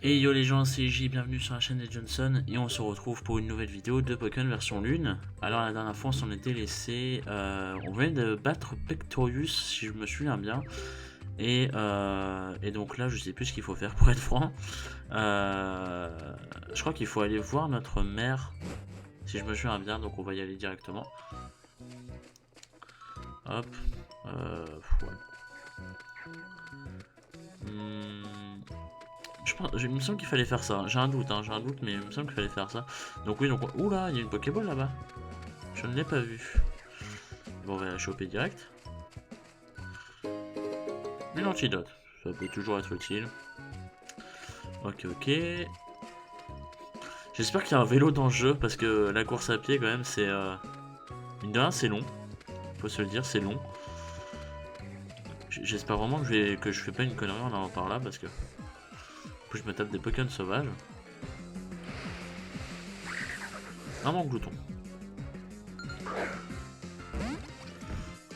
Et yo les gens, c'est J, bienvenue sur la chaîne des Johnson et on se retrouve pour une nouvelle vidéo de Pokémon version Lune. Alors la dernière fois on s'en était laissé, on venait de battre Pectorius si je me souviens bien. Et donc là je sais plus ce qu'il faut faire pour être franc. Je crois qu'il faut aller voir notre mère si je me souviens bien, donc on va y aller directement. Hop, ouais. Il me semble qu'il fallait faire ça. J'ai un doute, mais il me semble qu'il fallait faire ça. Donc oui, donc... Oula, il y a une Pokéball là-bas. Je ne l'ai pas vue. Bon, on va la choper direct. Une antidote. Ça peut toujours être utile. Ok, ok. J'espère qu'il y a un vélo dans le jeu, parce que la course à pied, quand même, c'est... Mine de rien, c'est long. Faut se le dire, c'est long. J'espère vraiment que je fais pas une connerie en allant par là, parce que... je me tape des Pokémon sauvages. Un Mangouton.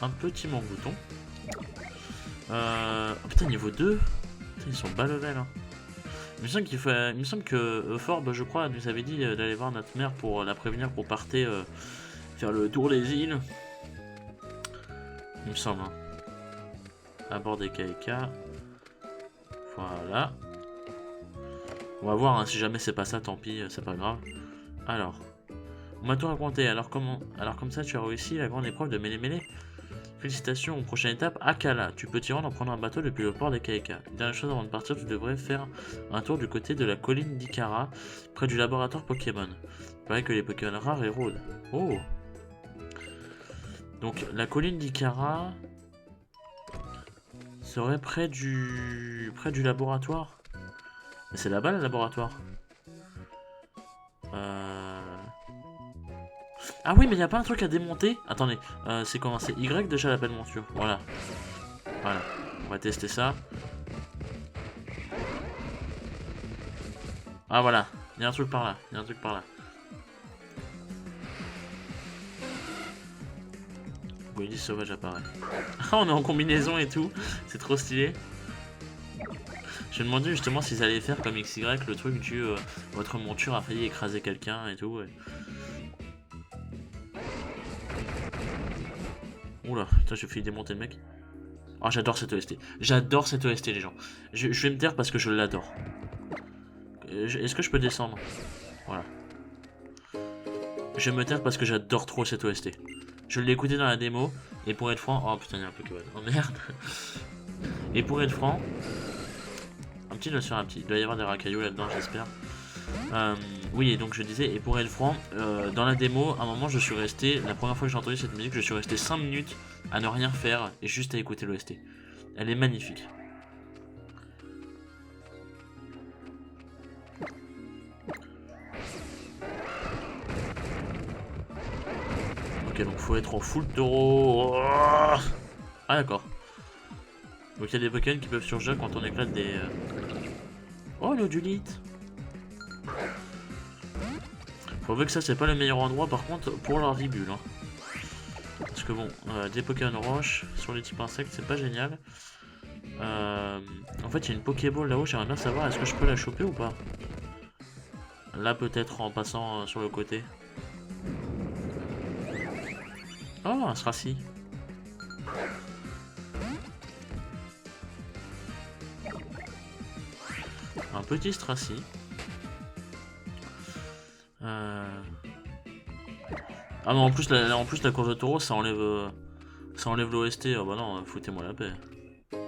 Un petit Mangouton. Oh putain, niveau 2. Putain, ils sont bas level. Hein. Il me semble que Forbes, je crois, nous avait dit d'aller voir notre mère pour la prévenir pour partir faire le tour des îles. Il me semble. Hein. À bord des Kaika. Voilà. On va voir, hein, si jamais c'est pas ça, tant pis, c'est pas grave. Alors, on m'a tout raconté. Alors comme ça, tu as réussi la grande épreuve de mêlée-mêlée. Félicitations, prochaine étape, Akala. Tu peux t'y rendre en prenant un bateau depuis le port des Kaika. Dernière chose avant de partir, tu devrais faire un tour du côté de la colline d'Ikara, près du laboratoire Pokémon. Il paraît que les Pokémon rares érodent. Oh. Donc la colline d'Ikara serait près du laboratoire. Mais c'est là-bas le laboratoire. Ah oui, mais il a pas un truc à démonter. Attendez, c'est comment? C'est Y déjà l'appel monture. Voilà. Voilà. On va tester ça. Ah voilà. Il y a un truc par là. Il y a un truc par là. Willy sauvage apparaît. Ah, on est en combinaison et tout. C'est trop stylé. Je me demandais justement s'ils allaient faire comme XY, le truc du votre monture a failli écraser quelqu'un et tout. Oula, putain, j'ai failli démonter le mec. Oh, j'adore cette OST. J'adore cette OST, les gens. Je vais me taire parce que je l'adore. Est-ce que je peux descendre? Voilà. Je vais me taire parce que j'adore trop cette OST. Je l'ai écouté dans la démo, et pour être franc... Oh putain, il y a un Pokémon. Oh merde. Et pour être franc... Un petit doit se faire un petit. Il doit y avoir des racailloux là-dedans, j'espère. Oui, et donc je disais, et pour être franc, dans la démo, à un moment je suis resté, la première fois que j'ai entendu cette musique, je suis resté 5 minutes à ne rien faire et juste à écouter l'OST. Elle est magnifique. Ok, donc faut être en full taureau. Ah d'accord. Donc il y a des Pokémon qui peuvent surgir quand on éclate des... Oh, l'Odulite. Faut avouer que ça c'est pas le meilleur endroit par contre pour leur vibule. Hein. Parce que bon, des Pokémon roche sur les types insectes c'est pas génial. En fait il y a une Pokéball là-haut, j'aimerais bien savoir est-ce que je peux la choper ou pas. Là peut-être en passant sur le côté. Oh, un Stracy. Un petit Stracy. Ah mais en plus la course de taureau ça enlève l'OST. Oh bah non, foutez-moi la paix. Je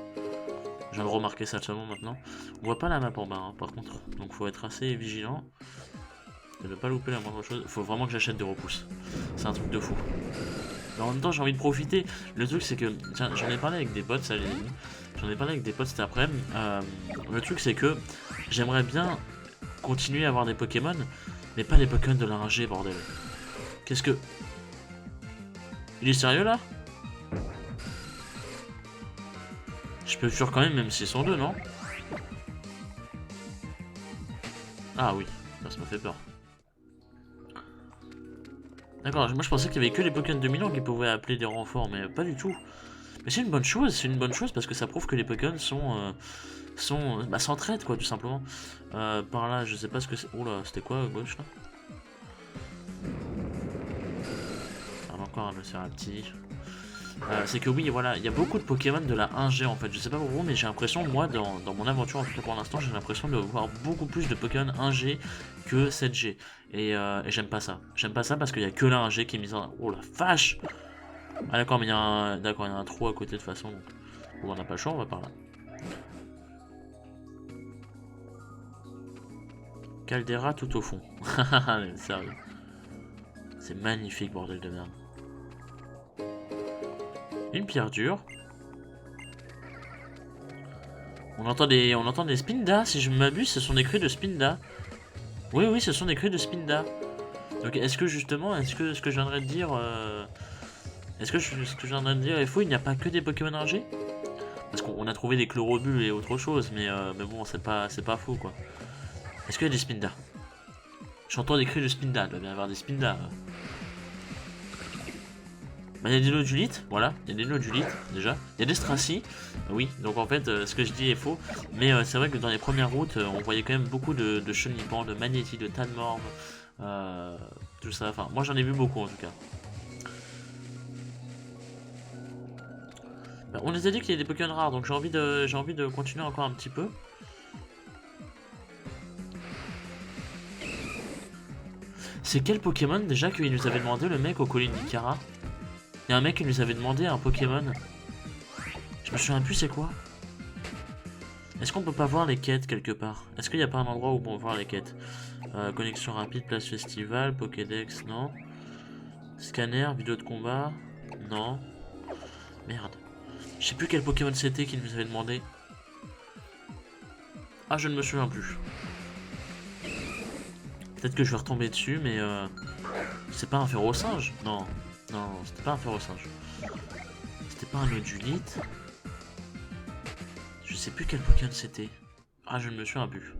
viens de remarquer ça seulement maintenant. On voit pas la map en bas hein, par contre. Donc faut être assez vigilant. De ne pas louper la moindre chose. Faut vraiment que j'achète des repousses. C'est un truc de fou. Mais en même temps j'ai envie de profiter. Le truc c'est que. Tiens, j'en ai parlé avec des potes, ça les amis. J'en ai parlé avec des potes cet après-midi. Le truc c'est que j'aimerais bien continuer à avoir des Pokémon. Mais pas les Pokémon de la 1G, bordel. Qu'est-ce que... Il est sérieux là? Je peux fuir quand même s'ils sont deux, non? Ah oui, ça m'a fait peur. D'accord, moi je pensais qu'il y avait que les Pokémon de Milan qui pouvaient appeler des renforts, mais pas du tout. Mais c'est une bonne chose parce que ça prouve que les Pokémon s'entraident quoi, tout simplement. Par là, je sais pas ce que c'est. Oula, c'était quoi à gauche là? Ah, encore un Océrapti. C'est que oui, voilà, il y a beaucoup de Pokémon de la 1G en fait. Je sais pas pour vous, mais j'ai l'impression, moi, dans mon aventure, en tout cas pour l'instant, j'ai l'impression de voir beaucoup plus de Pokémon 1G que 7G. Et j'aime pas ça. J'aime pas ça parce qu'il y a que la 1G qui est mise en. Oh la vache! Ah d'accord, mais il y a un trou à côté de toute façon. Donc... Bon, on n'a pas le choix, on va par là. Caldera tout au fond. Sérieux. C'est magnifique, bordel de merde. Une pierre dure. On entend des Spinda, si je m'abuse, ce sont des cris de Spinda. Oui, oui, ce sont des cris de Spinda. Donc est-ce que justement, est-ce que ce que je viendrais de dire... Est-ce que ce que je viendrais de dire est faux? Il n'y a pas que des Pokémon RG? Parce qu'on a trouvé des Chlorobules et autre chose, mais bon, c'est pas faux, quoi. Est-ce qu'il y a des Spinda? J'entends des cris de Spinda, il doit bien y avoir des Spinda. Bah, il y a des nodulites, voilà, il y a des nodulites déjà. Il y a des stracies, oui, donc en fait ce que je dis est faux. Mais c'est vrai que dans les premières routes, on voyait quand même beaucoup de chenipans, de magnétis, de tanmorph, tout ça. Enfin, moi j'en ai vu beaucoup en tout cas. Bah, on les a dit qu'il y a des Pokémon rares, donc j'ai envie de continuer encore un petit peu. C'est quel Pokémon déjà qu'il nous avait demandé le mec aux collines d'Ikara? Il y a un mec qui nous avait demandé un Pokémon. Je me souviens plus c'est quoi. Est-ce qu'on peut pas voir les quêtes quelque part? Est-ce qu'il n'y a pas un endroit où on peut voir les quêtes? Connexion rapide, place festival, Pokédex, non. Scanner, vidéo de combat, non. Merde. Je sais plus quel Pokémon c'était qu'il nous avait demandé. Ah, je ne me souviens plus. Peut-être que je vais retomber dessus, mais c'est pas un Férosinge? Non. Non, c'était pas un Férosinge. C'était pas un Nodulite. Je sais plus quel Pokémon c'était. Ah, je ne me souviens plus.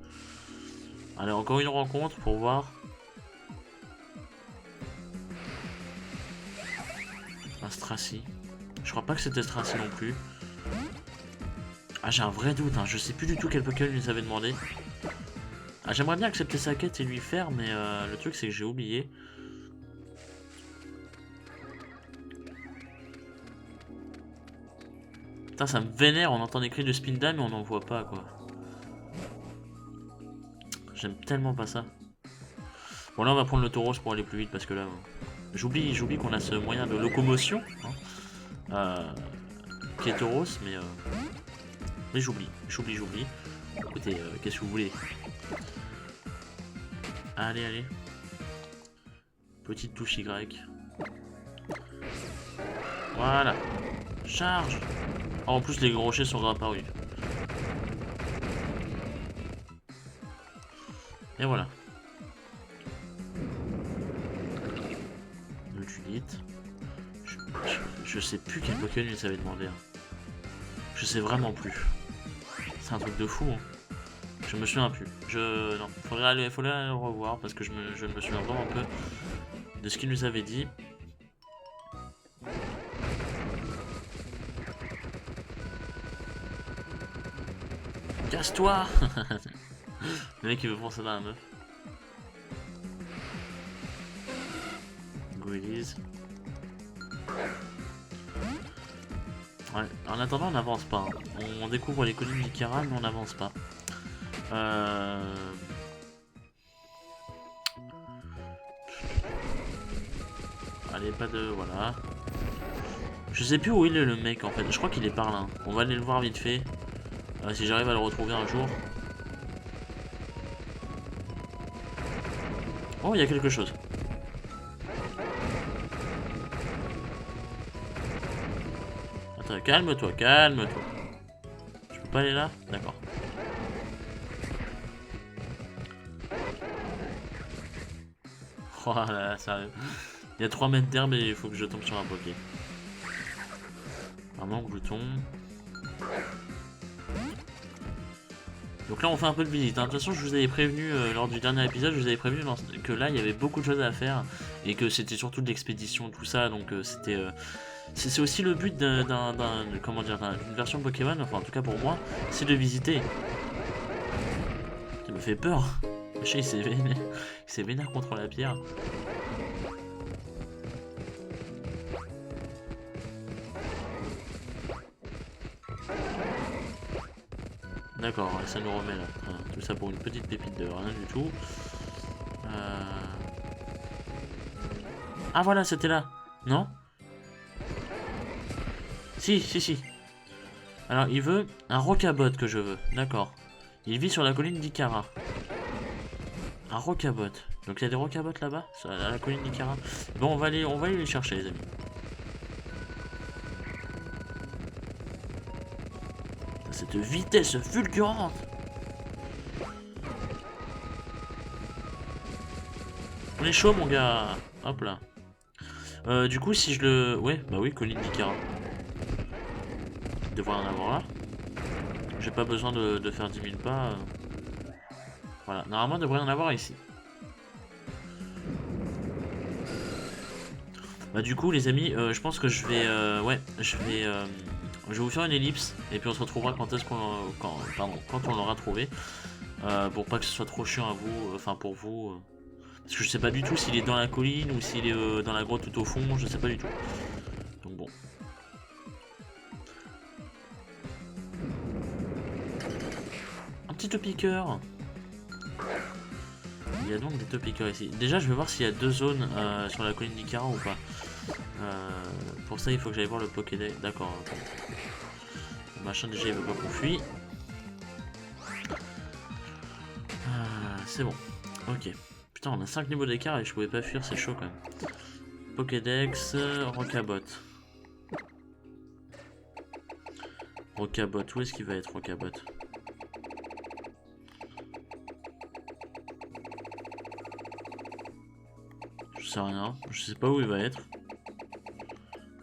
Allez, encore une rencontre pour voir. Un Stracy. Je crois pas que c'était Stracy non plus. Ah, j'ai un vrai doute, hein. Je sais plus du tout quel Pokémon il nous avait demandé. Ah, j'aimerais bien accepter sa quête et lui faire, mais le truc c'est que j'ai oublié. Putain, ça me vénère, on entend des cris de Spinda, mais on n'en voit pas, quoi. J'aime tellement pas ça. Bon, là, on va prendre le Tauros pour aller plus vite, parce que là... J'oublie qu'on a ce moyen de locomotion, hein, qui est Tauros, mais j'oublie. Écoutez, qu'est-ce que vous voulez? Allez. Petite touche Y. Voilà. Charge. Oh, en plus, les gros rochers sont réapparus. Et voilà. Nodulite. Je sais plus quel Pokémon il s'avait demandé. Hein. Je sais vraiment plus. C'est un truc de fou. Hein. Je me souviens plus. Non, faudrait aller le revoir parce que je me souviens vraiment peu de ce qu'il nous avait dit. Casse-toi. Le mec il veut penser dans la meuf. Goilies. Ouais, en attendant on n'avance pas. Hein. On découvre les collines d'Ikara mais on n'avance pas. Allez, pas de... Voilà. Je sais plus où il est le mec en fait. Je crois qu'il est par là. On va aller le voir vite fait. Si j'arrive à le retrouver un jour. Oh, il y a quelque chose. Attends, calme-toi. Je peux pas aller là? D'accord. Oh là là, sérieux. Il y a 3 mètres d'herbe et il faut que je tombe sur un Poké. Un manque bouton. Donc là on fait un peu de visite, hein. De toute façon je vous avais prévenu lors du dernier épisode, je vous avais prévenu que là il y avait beaucoup de choses à faire et que c'était surtout de l'expédition tout ça, donc C'est aussi le but comment dire, d'une version Pokémon, enfin en tout cas pour moi, c'est de visiter. Ça me fait peur. Le chat il s'est vénère contre la pierre. D'accord, ça nous remet là. Tout ça pour une petite pépite de rien du tout. Ah voilà, c'était là. Non? Si. Alors, il veut un Rocabot que je veux. D'accord. Il vit sur la colline d'Ikara. Un Rocabot. Donc il y a des Rocabots là-bas, à la colline d'Ikara. Bon, on va aller les chercher, les amis. Cette vitesse fulgurante. On est chaud, mon gars. Hop là. Du coup, si je le... Ouais, bah oui, colline d'Ikara. Il devrait en avoir là. J'ai pas besoin de faire 10 000 pas. Voilà, normalement, il devrait en avoir ici. Bah du coup, les amis, je pense que je vais... ouais, je vais vous faire une ellipse. Et puis on se retrouvera quand on l'aura trouvé. Pour pas que ce soit trop chiant à vous, enfin pour vous. Parce que je sais pas du tout s'il est dans la colline ou s'il est dans la grotte tout au fond, je sais pas du tout. Donc bon. Un petit topiqueur. Il y a donc des topiqueurs ici. Déjà je vais voir s'il y a 2 zones sur la colline d'Ikara ou pas. Pour ça il faut que j'aille voir le Pokédex. D'accord. Le machin déjà il veut pas qu'on fuit. C'est bon. Ok. Putain, on a 5 niveaux d'écart et je pouvais pas fuir, c'est chaud quand même. Pokédex, Rocabot. Rocabot, où est-ce qu'il va être Rocabot? Je sais rien, je sais pas où il va être.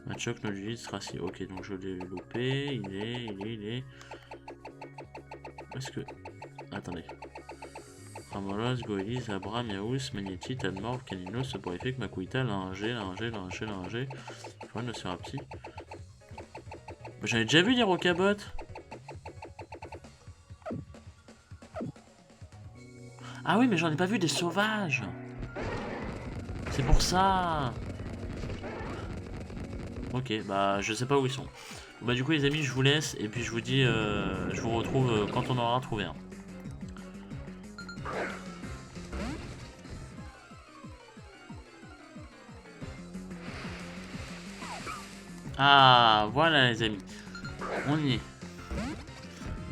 Machoc, Noduli, Stracy. Ok, donc je l'ai loupé, il est... Est-ce que... Attendez. Ramolos, Goelis, Abra, Miaous, Magnéti, Tadmorph, Caninos, Soporifique, Makuita, Lingé, Nocérapti. J'en ai déjà vu des Rocabots. Ah oui, mais j'en ai pas vu des sauvages. C'est pour ça. Ok, bah je sais pas où ils sont. Bah du coup les amis, je vous laisse et puis je vous dis, je vous retrouve quand on aura trouvé un. Ah, voilà les amis, on y est.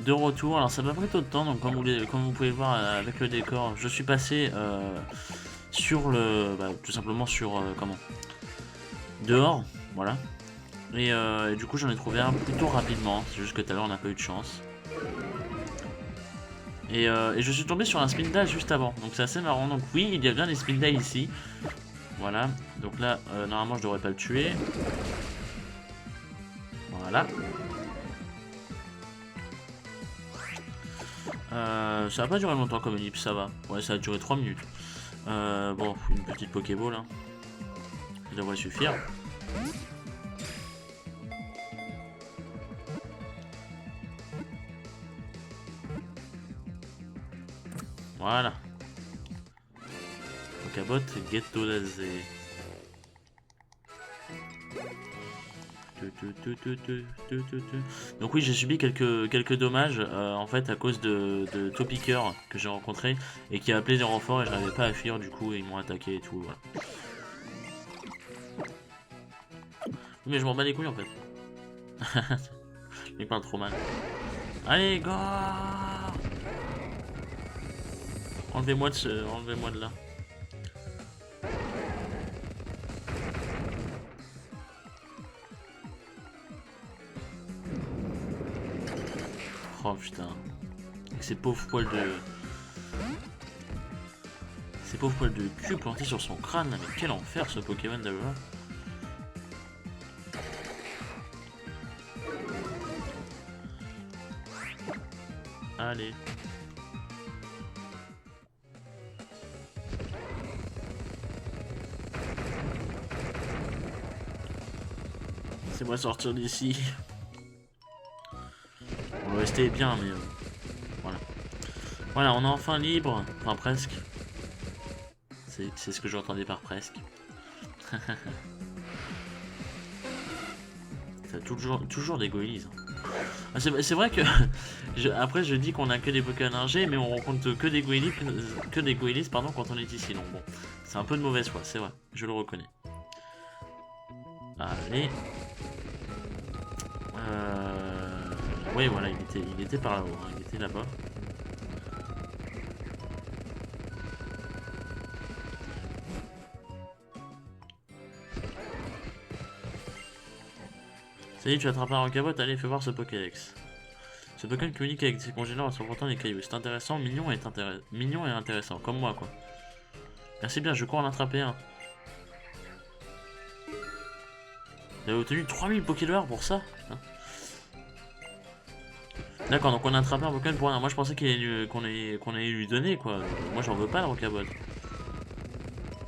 De retour, alors ça m'a pris trop de temps, donc comme vous pouvez le voir avec le décor, je suis passé sur le... Bah, tout simplement sur... comment dehors, voilà. Et du coup j'en ai trouvé un plutôt rapidement, c'est juste que tout à l'heure on n'a pas eu de chance. Et je suis tombé sur un Spinda juste avant, donc c'est assez marrant. Donc oui, il y a bien des Spinda ici. Voilà, donc là, normalement je devrais pas le tuer. Voilà. Ça va pas durer longtemps comme ellipse, ça va. Ouais, ça a duré 3 minutes. Bon, une petite Pokéball, hein. Ça devrait suffire. Voilà. Pokébot, Ghetto Lazé. Donc oui, j'ai subi quelques dommages en fait à cause de Topiqueur que j'ai rencontré et qui a appelé des renforts et je n'arrivais pas à fuir, du coup ils m'ont attaqué et tout, voilà. Mais je m'en bats les couilles en fait. Il parle trop mal. Allez, go! Enlevez-moi de là. Oh putain. Avec ces pauvres poils de... Ces pauvres poils de cul plantés sur son crâne là, mais quel enfer ce Pokémon d'abord. Allez. Laissez-moi sortir d'ici. Bon, l'OST est bien, mais voilà. Voilà, on est enfin libre. Enfin, presque. C'est ce que j'entendais par presque. T'as toujours des goélies. Ah, c'est vrai que après je dis qu'on a que des Pokémon ingé, mais on rencontre que des goélies pardon, quand on est ici. Donc bon, c'est un peu de mauvaise foi, c'est vrai, je le reconnais. Allez. Oui, voilà, il était par là-haut, hein, il était là-bas. Ça y est, tu as attrapé un Rocabotte, allez, fais voir ce Pokédex. Ce Pokémon communique avec ses congénères en s'emportant des cailloux. C'est intéressant, mignon et intéressant, comme moi quoi. Merci bien, je cours en attraper un. Vous avez obtenu 3000 Pokédollars pour ça, putain. D'accord, donc on a attrapé un Pokémon pour rien. Moi je pensais qu'on allait lui donner quoi. Moi j'en veux pas le Rocabotte.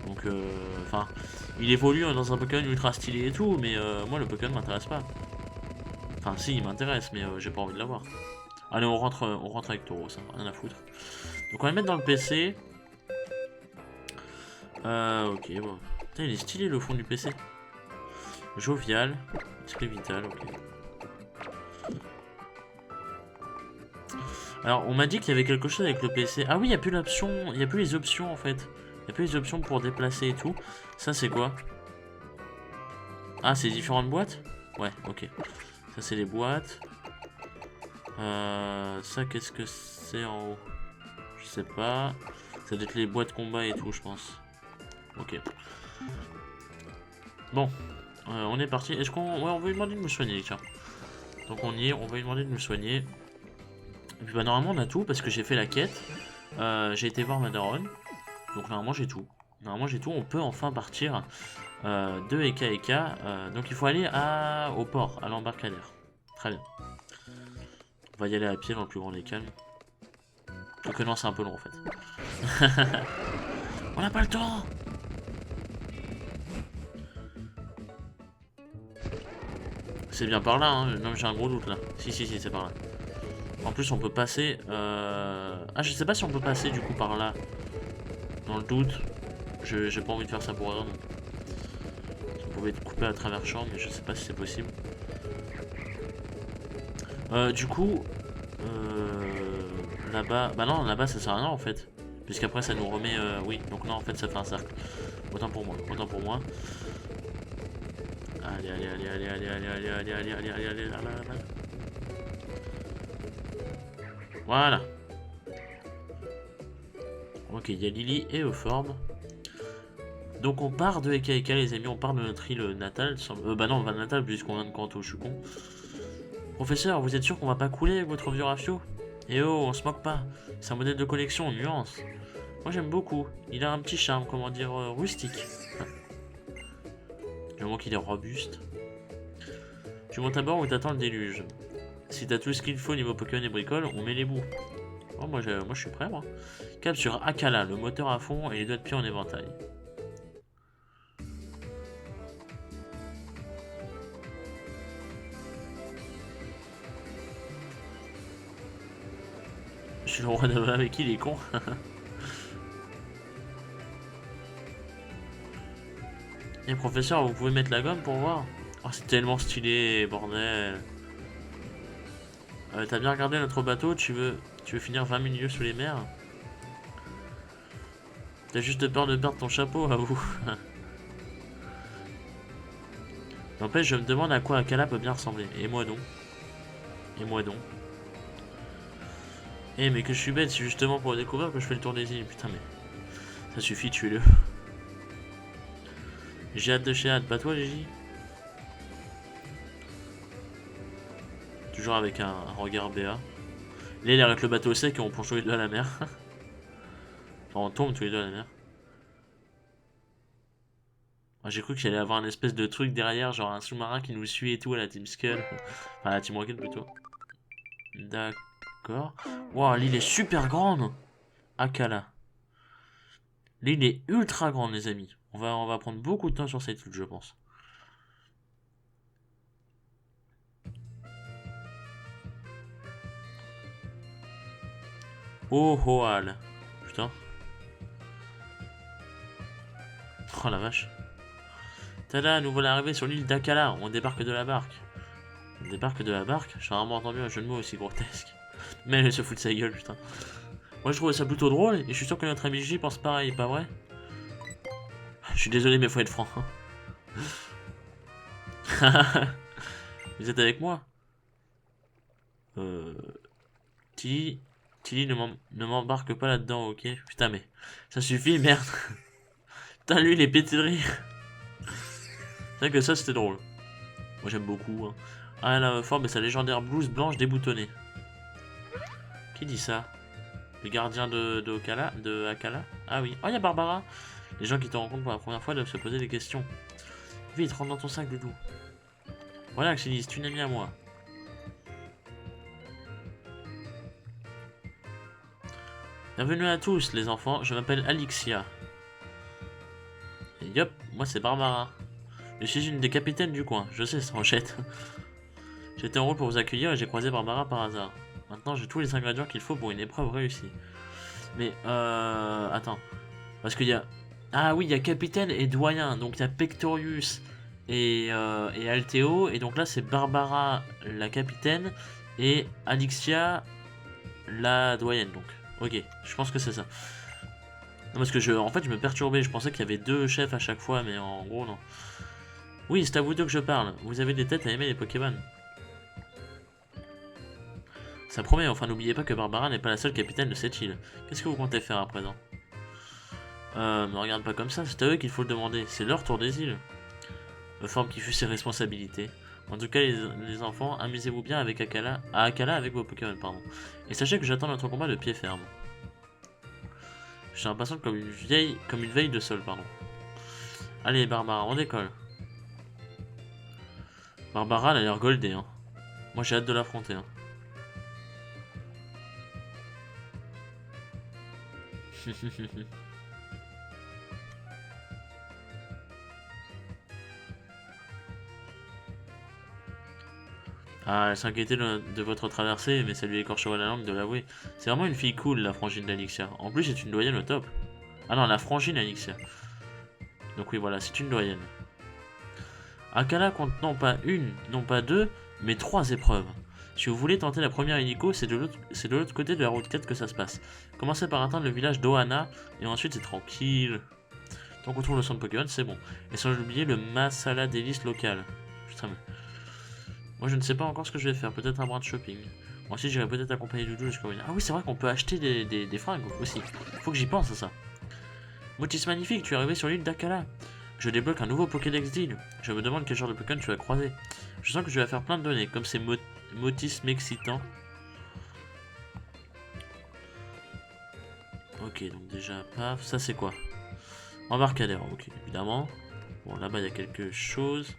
Donc enfin, il évolue dans un Pokémon ultra stylé et tout, mais moi le Pokémon m'intéresse pas. Enfin si, il m'intéresse, mais j'ai pas envie de l'avoir. Allez, on rentre avec Tauros, hein, rien à foutre. Donc on va le mettre dans le PC. Ok, bon. Putain, il est stylé le fond du PC. Jovial, esprit vital, ok. Alors, on m'a dit qu'il y avait quelque chose avec le PC. Ah oui, il n'y a plus l'option, il n'y a plus les options en fait. Il n'y a plus les options pour déplacer et tout. Ça, c'est quoi? Ah, c'est différentes boîtes? Ouais, ok. Ça, c'est les boîtes. Ça, qu'est-ce que c'est en haut? Je sais pas. Ça doit être les boîtes combat et tout, je pense. Ok. Bon. On est parti. Est-ce qu'on... Ouais, on va lui demander de nous soigner, tiens. Donc on y est, on va lui demander de nous soigner. Et puis bah normalement on a tout parce que j'ai fait la quête. J'ai été voir Madaron. Donc normalement j'ai tout. Normalement j'ai tout, on peut enfin partir de Eka Eka. Donc il faut aller au port, à l'embarcadère. Très bien. On va y aller à pied dans le plus grand des calmes. Donc non, c'est un peu long en fait. On n'a pas le temps. C'est bien par là, hein. Non, j'ai un gros doute là. Si, c'est par là. En plus, on peut passer. Ah, je sais pas si on peut passer du coup par là. Dans le doute. J'ai pas envie de faire ça pour rien. On pouvait être coupé à travers champ, mais je sais pas si c'est possible. Du coup. Là-bas. Bah non, là-bas ça sert à rien en fait. Puisqu'après ça nous remet. Oui, donc non, en fait ça fait un cercle. Autant pour moi, autant pour moi. Allez, là. Voilà. Ok, il y a Lily et Euphorbe. Donc on part de Eka Eka les amis, on part de notre île natale. Bah non, on va natale puisqu'on vient de Kanto, je suis con. Professeur, vous êtes sûr qu'on va pas couler avec votre vieux rafio? Eh oh, on se moque pas. C'est un modèle de collection, nuance. Moi j'aime beaucoup. Il a un petit charme, comment dire, rustique. Du moment qu'il est robuste. Tu montes à bord ou t'attends le déluge? Si t'as tout ce qu'il faut niveau Pokémon et bricole, on met les bouts. Oh, moi je suis prêt, moi. Cap sur Akala, le moteur à fond et les doigts de pied en éventail. Je suis le roi de avec qui il est con. Et professeur, vous pouvez mettre la gomme pour voir? Oh, c'est tellement stylé, bordel. T'as bien regardé notre bateau, tu veux finir 20 milieux sous les mers? T'as juste peur de perdre ton chapeau, à vous. N'empêche, je me demande à quoi Akala peut bien ressembler. Et moi donc. Eh mais que je suis bête, c'est justement pour le découvrir que je fais le tour des îles. Putain mais... Ça suffit, tuez-le. J'ai hâte de chez hâte, pas toi Gigi? Toujours avec un regard BA. Là il est avec le bateau sec et on plonge tous les deux à la mer. Enfin on tombe tous les deux à la mer. J'ai cru qu'il allait avoir un espèce de truc derrière, genre un sous-marin qui nous suit et tout à la Team Skull. Enfin à la Team Rocket plutôt. D'accord. Wow, l'île est super grande. Akala. L'île est ultra grande les amis. On va prendre beaucoup de temps sur cette île je pense. Oh, Hoal. Putain. Oh la vache. Tada, nous voilà arrivés sur l'île d'Akala. On débarque de la barque. On débarque de la barque? J'ai rarement entendu un jeu de mots aussi grotesque. Mais elle se fout de sa gueule, putain. Moi je trouvais ça plutôt drôle et je suis sûr que notre ami J pense pareil, pas vrai? Je suis désolé, mais faut être franc. Vous êtes avec moi? Tilly, Tilly ne m'embarque pas là-dedans, ok? Putain, mais ça suffit, merde. Putain, lui, il est pété de rire. C'est vrai que ça, c'était drôle. Moi, j'aime beaucoup. Hein. Ah, la forme et sa légendaire blouse blanche déboutonnée. Qui dit ça? Le gardien de Akala? Ah oui. Oh, il y a Barbara. Les gens qui te rencontrent pour la première fois doivent se poser des questions. Vite, rentre dans ton sac, Doudou. Voilà, Axelis, tu es une amie à moi. Bienvenue à tous, les enfants. Je m'appelle Alixia. Et yop, moi c'est Barbara. Je suis une des capitaines du coin. Je sais, ça enchette. J'étais en route pour vous accueillir et j'ai croisé Barbara par hasard. Maintenant, j'ai tous les ingrédients qu'il faut pour une épreuve réussie. Mais, attends. Parce qu'il y a... Ah oui, il y a capitaine et doyen. Donc, il y a Pectorius et Alteo. Et donc là, c'est Barbara, la capitaine, et Alixia, la doyenne. Donc, ok, je pense que c'est ça. Non, parce que en fait, je me perturbais. Je pensais qu'il y avait deux chefs à chaque fois, mais en gros, non. Oui, c'est à vous deux que je parle. Vous avez des têtes à aimer les Pokémon. Ça promet, enfin n'oubliez pas que Barbara n'est pas la seule capitaine de cette île. Qu'est-ce que vous comptez faire à présent? Me regarde pas comme ça, c'est à eux qu'il faut le demander. C'est leur tour des îles. Forme qui fut ses responsabilités. En tout cas, les enfants, amusez-vous bien avec Akala avec vos Pokémon, pardon. Et sachez que j'attends notre combat de pied ferme. Je suis impatiente comme une veille de sol, pardon. Allez, Barbara, on décolle. Barbara, elle a l'air goldée, hein. Moi, j'ai hâte de l'affronter, hein. Ah, elle s'inquiétait de votre traversée, mais ça lui écorcherait la langue de l'avouer. C'est vraiment une fille cool, la frangine d'Alixia. En plus, c'est une doyenne au top. Ah non, la frangine Alixia. Donc oui, voilà, c'est une doyenne. Akala compte non pas une, non pas deux, mais trois épreuves. Si vous voulez tenter la première hélico, c'est de l'autre côté de la route 4 que ça se passe. Commencez par atteindre le village d'Ohana, et ensuite c'est tranquille. Tant qu'on trouve le centre Pokémon, c'est bon. Et sans oublier le Masala délice local. Putain, mais... Moi je ne sais pas encore ce que je vais faire, peut-être un brin de shopping. Ensuite j'irai peut-être accompagner Doudou jusqu'à une... Ah oui, c'est vrai qu'on peut acheter des fringues aussi. Faut que j'y pense à ça. Motis magnifique, tu es arrivé sur l'île d'Akala. Je débloque un nouveau Pokédex d'île. Je me demande quel genre de Pokémon tu vas croiser. Je sens que je vais faire plein de données, comme ces Motis m'excitant. Ok, donc déjà, paf, ça c'est quoi? Embarcadère, ok, évidemment. Bon, là-bas il y a quelque chose.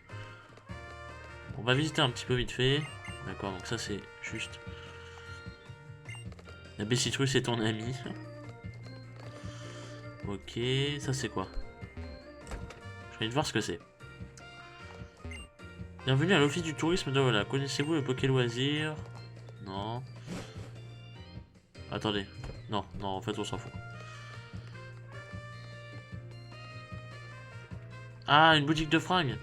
On va visiter un petit peu vite fait. D'accord, donc ça c'est juste... La Bessitrus est ton ami. Ok, ça c'est quoi? J'ai envie de voir ce que c'est. Bienvenue à l'office du tourisme de Voilà. Connaissez-vous le Poké Loisir? Non. Attendez. Non, non, en fait on s'en fout. Ah, une boutique de fringues.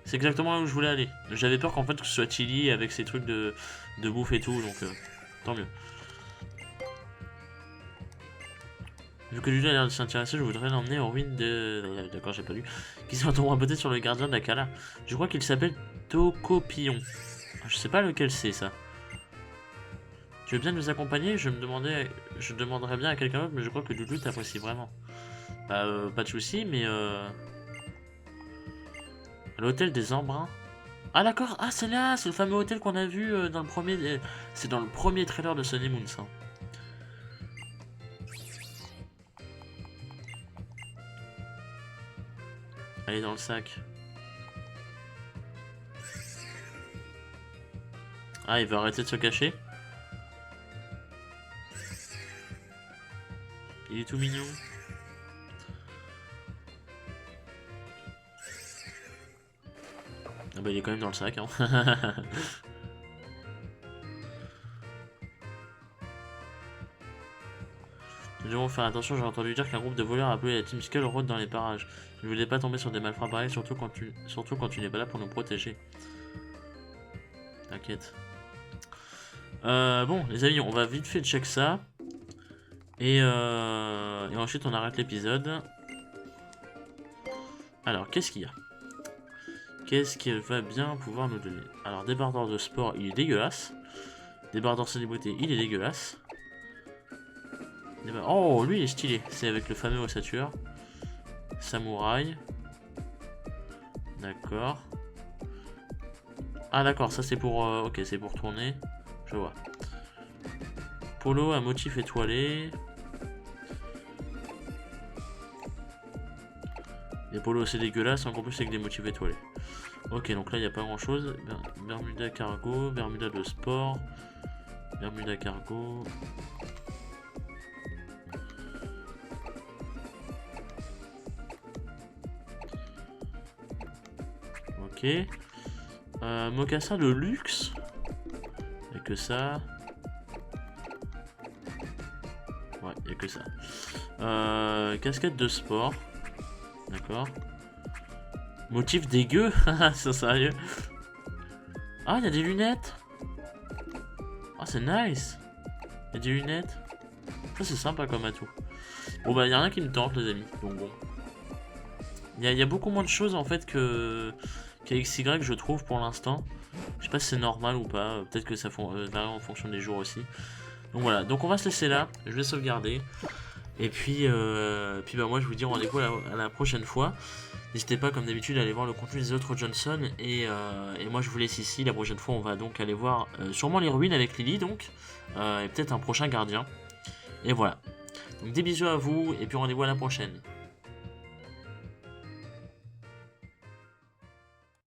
C'est exactement là où je voulais aller. J'avais peur qu'en fait que ce soit Tilly avec ses trucs de bouffe et tout, donc tant mieux. Vu que Lulu a l'air de s'intéresser, je voudrais l'emmener aux ruines de... D'accord, j'ai pas lu. Qui sont tombés peut-être sur le gardien d'Akala. Je crois qu'il s'appelle Tokopillon. Je sais pas lequel c'est ça. Tu veux bien nous accompagner? Je demanderais bien à quelqu'un d'autre, mais je crois que Doudou t'apprécie vraiment. Bah, pas de soucis, mais l'hôtel des Embruns. Ah d'accord, ah c'est là, c'est le fameux hôtel qu'on a vu dans le premier... c'est dans le premier trailer de Sun and Moon, ça. Allez dans le sac. Ah, il va arrêter de se cacher. Il est tout mignon. Ah bah il est quand même dans le sac, hein. Nous devons faire attention, j'ai entendu dire qu'un groupe de voleurs appelé la Team Skull rôde dans les parages. Je ne voulais pas tomber sur des malfrats pareils, surtout quand tu n'es pas là pour nous protéger. T'inquiète. Bon, les amis, on va vite fait check ça. Et ensuite, on arrête l'épisode. Alors, qu'est-ce qu'il y a? Qu'est-ce qu'elle va bien pouvoir nous donner? Alors, débardeur de sport, il est dégueulasse. Débardeur célébrité, il est dégueulasse. Oh, lui, il est stylé. C'est avec le fameux ossature. Samouraï. D'accord. Ah, d'accord, ça c'est pour... ok, c'est pour tourner. Je vois. Polo à motif étoilé. Les polos c'est dégueulasse, encore plus avec des motifs étoilés. Ok, donc là il n'y a pas grand chose. Bermuda cargo, Bermuda de sport. Bermuda cargo. Ok. Mocassin de luxe. Il n'y a que ça. Ouais, il n'y a que ça. Casquette de sport. D'accord. Motif dégueu. C'est sérieux. Ah, il y a des lunettes. Ah, c'est nice. Il y a des lunettes. Ça, c'est sympa comme atout. Bon, bah, il n'y a rien qui me tente, les amis. Donc, bon. Il y a beaucoup moins de choses, en fait, qu'à XY, je trouve, pour l'instant. Je sais pas si c'est normal ou pas. Peut-être que ça varie en fonction des jours aussi. Donc, voilà. Donc, on va se laisser là. Je vais sauvegarder. Et puis bah moi je vous dis rendez-vous à la prochaine fois. N'hésitez pas comme d'habitude à aller voir le contenu des autres Johnson. Et moi je vous laisse ici. La prochaine fois on va donc aller voir sûrement les ruines avec Lily donc. Et peut-être un prochain gardien. Et voilà. Donc des bisous à vous et puis rendez-vous à la prochaine.